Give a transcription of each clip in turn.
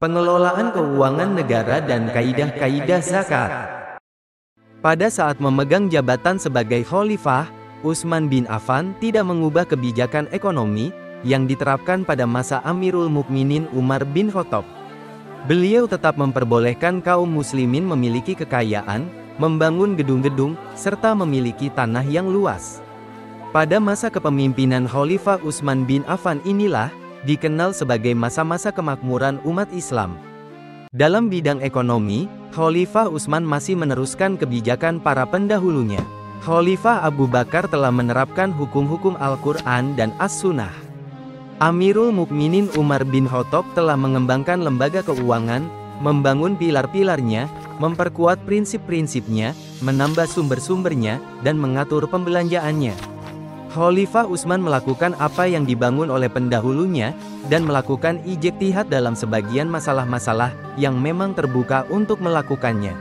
Pengelolaan keuangan negara dan kaidah-kaidah zakat. Pada saat memegang jabatan sebagai khalifah, Utsman bin Affan tidak mengubah kebijakan ekonomi yang diterapkan pada masa Amirul Mukminin Umar bin Khattab. Beliau tetap memperbolehkan kaum muslimin memiliki kekayaan, membangun gedung-gedung, serta memiliki tanah yang luas. Pada masa kepemimpinan Khalifah Utsman bin Affan inilah dikenal sebagai masa-masa kemakmuran umat Islam. Dalam bidang ekonomi, Khalifah Utsman masih meneruskan kebijakan para pendahulunya. Khalifah Abu Bakar telah menerapkan hukum-hukum Al-Quran dan As-Sunnah. Amirul Mukminin Umar bin Khattab telah mengembangkan lembaga keuangan, membangun pilar-pilarnya, memperkuat prinsip-prinsipnya, menambah sumber-sumbernya, dan mengatur pembelanjaannya. Khalifah Utsman melakukan apa yang dibangun oleh pendahulunya, dan melakukan ijtihad dalam sebagian masalah-masalah yang memang terbuka untuk melakukannya.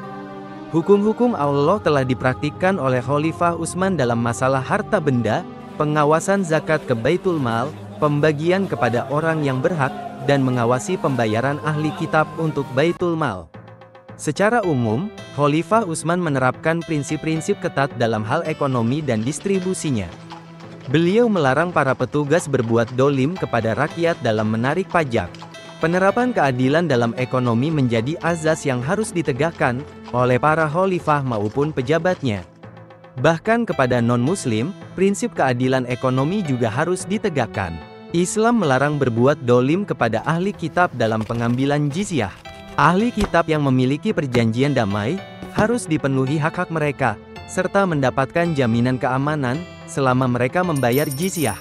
Hukum-hukum Allah telah dipraktikkan oleh Khalifah Utsman dalam masalah harta benda, pengawasan zakat ke Baitul Mal, pembagian kepada orang yang berhak, dan mengawasi pembayaran ahli kitab untuk Baitul Mal. Secara umum, Khalifah Utsman menerapkan prinsip-prinsip ketat dalam hal ekonomi dan distribusinya. Beliau melarang para petugas berbuat dolim kepada rakyat dalam menarik pajak. Penerapan keadilan dalam ekonomi menjadi azas yang harus ditegakkan oleh para khalifah maupun pejabatnya. Bahkan kepada non-muslim, prinsip keadilan ekonomi juga harus ditegakkan. Islam melarang berbuat dolim kepada ahli kitab dalam pengambilan jizyah. Ahli kitab yang memiliki perjanjian damai harus dipenuhi hak-hak mereka, serta mendapatkan jaminan keamanan selama mereka membayar jizyah.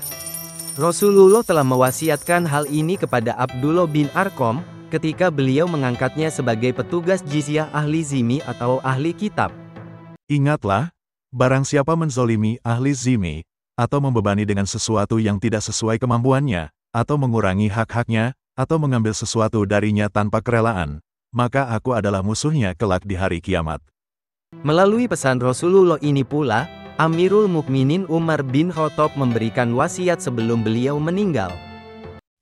Rasulullah telah mewasiatkan hal ini kepada Abdullah bin Arqam ketika beliau mengangkatnya sebagai petugas jizyah ahli zimmi atau ahli kitab. Ingatlah, barang siapa menzolimi ahli zimmi, atau membebani dengan sesuatu yang tidak sesuai kemampuannya, atau mengurangi hak-haknya, atau mengambil sesuatu darinya tanpa kerelaan, maka aku adalah musuhnya kelak di hari kiamat. Melalui pesan Rasulullah ini pula, Amirul Mukminin Umar bin Khattab memberikan wasiat sebelum beliau meninggal.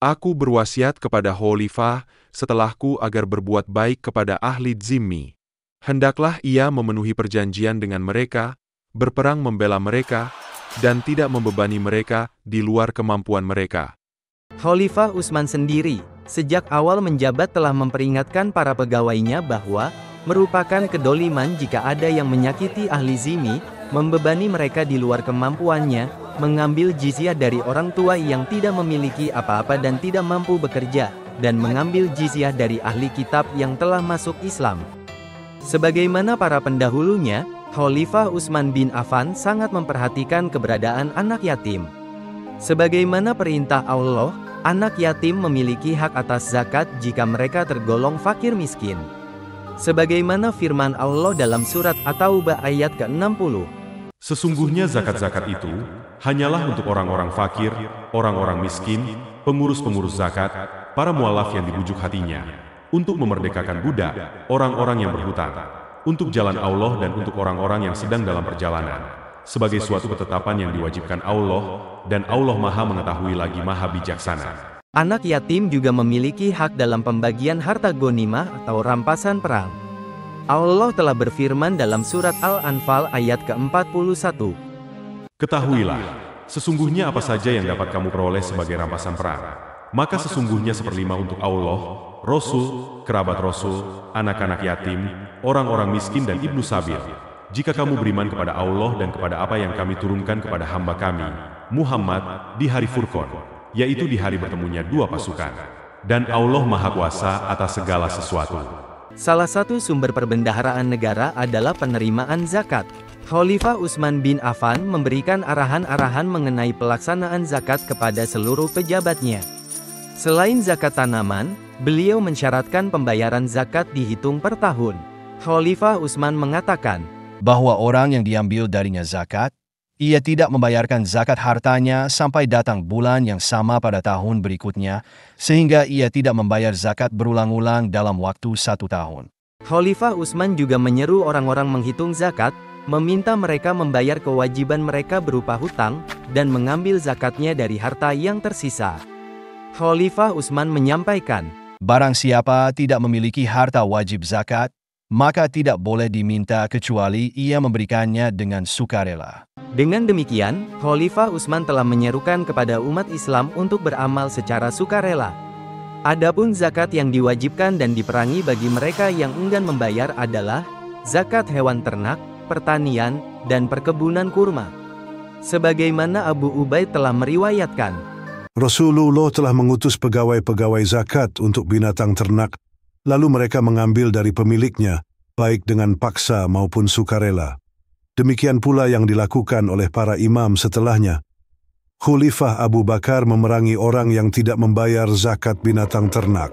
Aku berwasiat kepada khalifah setelahku agar berbuat baik kepada ahli zimmi. Hendaklah ia memenuhi perjanjian dengan mereka, berperang membela mereka, dan tidak membebani mereka di luar kemampuan mereka. Khalifah Utsman sendiri, sejak awal menjabat telah memperingatkan para pegawainya bahwa merupakan kedoliman jika ada yang menyakiti ahli zimmi, membebani mereka di luar kemampuannya, mengambil jizyah dari orang tua yang tidak memiliki apa-apa dan tidak mampu bekerja, dan mengambil jizyah dari ahli kitab yang telah masuk Islam. Sebagaimana para pendahulunya, Khalifah Utsman bin Affan sangat memperhatikan keberadaan anak yatim. Sebagaimana perintah Allah, anak yatim memiliki hak atas zakat jika mereka tergolong fakir miskin. Sebagaimana firman Allah dalam surat At-Taubah ayat ke-60. Sesungguhnya zakat-zakat itu hanyalah untuk orang-orang fakir, orang-orang miskin, pengurus-pengurus zakat, para mualaf yang dibujuk hatinya, untuk memerdekakan budak, orang-orang yang berhutang, untuk jalan Allah dan untuk orang-orang yang sedang dalam perjalanan, sebagai suatu ketetapan yang diwajibkan Allah, dan Allah Maha Mengetahui lagi Maha Bijaksana. Anak yatim juga memiliki hak dalam pembagian harta ghanimah atau rampasan perang. Allah telah berfirman dalam surat Al-Anfal ayat ke-41. Ketahuilah, sesungguhnya apa saja yang dapat kamu peroleh sebagai rampasan perang, maka sesungguhnya seperlima untuk Allah, Rasul, kerabat Rasul, anak-anak yatim, orang-orang miskin dan ibnu sabil. Jika kamu beriman kepada Allah dan kepada apa yang kami turunkan kepada hamba kami, Muhammad, di hari Furqan, yaitu di hari bertemunya dua pasukan. Dan Allah Maha Kuasa atas segala sesuatu. Salah satu sumber perbendaharaan negara adalah penerimaan zakat. Khalifah Utsman bin Affan memberikan arahan-arahan mengenai pelaksanaan zakat kepada seluruh pejabatnya. Selain zakat tanaman, beliau mensyaratkan pembayaran zakat dihitung per tahun. Khalifah Utsman mengatakan bahwa orang yang diambil darinya zakat, ia tidak membayarkan zakat hartanya sampai datang bulan yang sama pada tahun berikutnya, sehingga ia tidak membayar zakat berulang-ulang dalam waktu 1 tahun. Khalifah Utsman juga menyeru orang-orang menghitung zakat, meminta mereka membayar kewajiban mereka berupa hutang, dan mengambil zakatnya dari harta yang tersisa. Khalifah Utsman menyampaikan, Barang siapa tidak memiliki harta wajib zakat, maka tidak boleh diminta kecuali ia memberikannya dengan sukarela. Dengan demikian, Khalifah Utsman telah menyerukan kepada umat Islam untuk beramal secara sukarela. Adapun zakat yang diwajibkan dan diperangi bagi mereka yang enggan membayar adalah zakat hewan ternak, pertanian, dan perkebunan kurma. Sebagaimana Abu Ubaid telah meriwayatkan, Rasulullah telah mengutus pegawai-pegawai zakat untuk binatang ternak, lalu mereka mengambil dari pemiliknya, baik dengan paksa maupun sukarela. Demikian pula yang dilakukan oleh para imam setelahnya. Khalifah Abu Bakar memerangi orang yang tidak membayar zakat binatang ternak.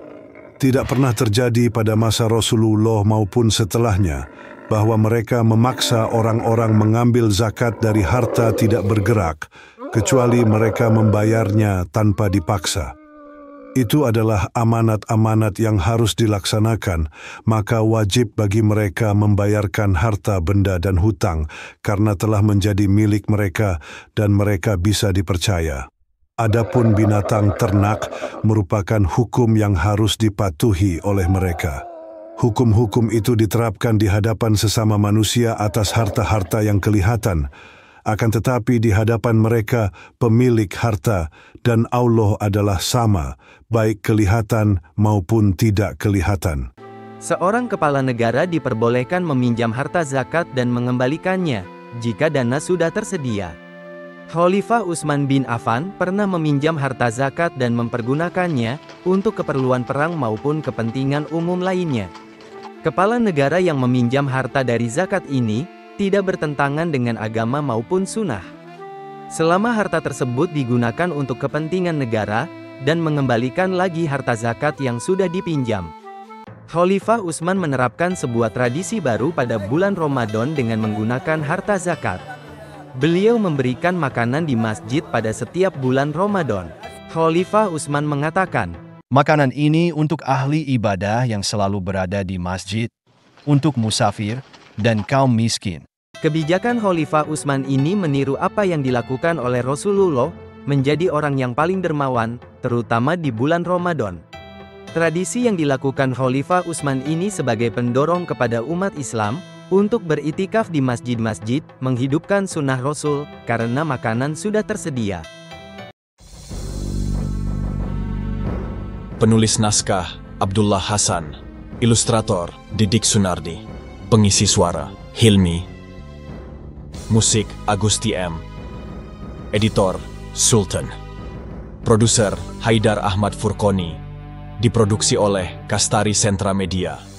Tidak pernah terjadi pada masa Rasulullah maupun setelahnya, bahwa mereka memaksa orang-orang mengambil zakat dari harta tidak bergerak, kecuali mereka membayarnya tanpa dipaksa. Itu adalah amanat-amanat yang harus dilaksanakan, maka wajib bagi mereka membayarkan harta benda dan hutang, karena telah menjadi milik mereka dan mereka bisa dipercaya. Adapun binatang ternak merupakan hukum yang harus dipatuhi oleh mereka. Hukum-hukum itu diterapkan di hadapan sesama manusia atas harta-harta yang kelihatan, akan tetapi di hadapan mereka pemilik harta dan Allah adalah sama, baik kelihatan maupun tidak kelihatan. seorang kepala negara diperbolehkan meminjam harta zakat dan mengembalikannya, jika dana sudah tersedia. Khalifah Utsman bin Affan pernah meminjam harta zakat dan mempergunakannya untuk keperluan perang maupun kepentingan umum lainnya. Kepala negara yang meminjam harta dari zakat ini tidak bertentangan dengan agama maupun sunnah. Selama harta tersebut digunakan untuk kepentingan negara dan mengembalikan lagi harta zakat yang sudah dipinjam. Khalifah Utsman menerapkan sebuah tradisi baru pada bulan Ramadan dengan menggunakan harta zakat. Beliau memberikan makanan di masjid pada setiap bulan Ramadan. Khalifah Utsman mengatakan, Makanan ini untuk ahli ibadah yang selalu berada di masjid, untuk musafir, dan kaum miskin. kebijakan Khalifah Utsman ini meniru apa yang dilakukan oleh Rasulullah, menjadi orang yang paling dermawan, terutama di bulan Ramadan. Tradisi yang dilakukan Khalifah Utsman ini sebagai pendorong kepada umat Islam untuk beritikaf di masjid-masjid, menghidupkan sunnah Rasul, karena makanan sudah tersedia. Penulis naskah, Abdullah Hasan. Ilustrator, Didik Sunardi. Pengisi suara, Hilmi. Musik, Agusti M. Editor, Sultan. Produser, Haidar Ahmad Furqoni. Diproduksi oleh Kastari Sentra Media.